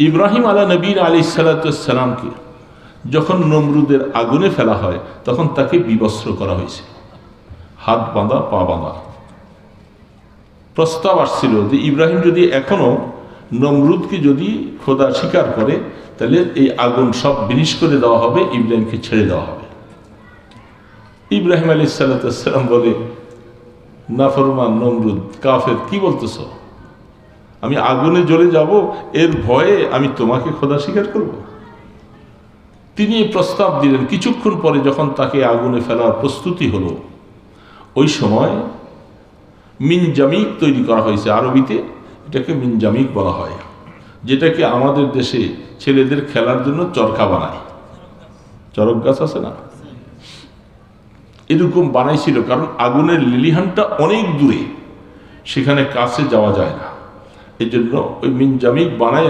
ইব্রাহিম আলা নবীর আলাইহিস সালামকে যখন নমরুদের আগুনে ফেলা হয় তখন তাকে বিবস্ত্র করা হয়েছে, হাত বাঁধা পা বাঁধা। প্রস্তাব আসছিল যে ইব্রাহিম যদি এখনো নমরুদকে যদি খোদা স্বীকার করে তাহলে এই আগুন সব বিনিশ করে দেওয়া হবে, ইব্রাহিমকে ছেড়ে দেওয়া হবে। ইব্রাহিম আলাইহিস সালাম বলে, নাফরমান নমরুদ কাফের, কি বলতেছ? আমি আগুনে জ্বলে যাব এর ভয়ে আমি তোমাকে খোদা স্বীকার করব? তিনি প্রস্তাব দিলেন। কিছুক্ষণ পরে যখন তাকে আগুনে ফেলার প্রস্তুতি হলো, ওই সময় মিনজামিক তৈরি করা হয়েছে। আরবিতে এটাকে মিনজামিক বলা হয়, যেটাকে আমাদের দেশে ছেলেদের খেলার জন্য চরকা বানায়। চরক গাছ আছে না, এরকম বানাইছিল, কারণ আগুনের লিলিহানটা অনেক দূরে, সেখানে কাছে যাওয়া যায় না। এই জন্য ওই মিনজামিক বানায়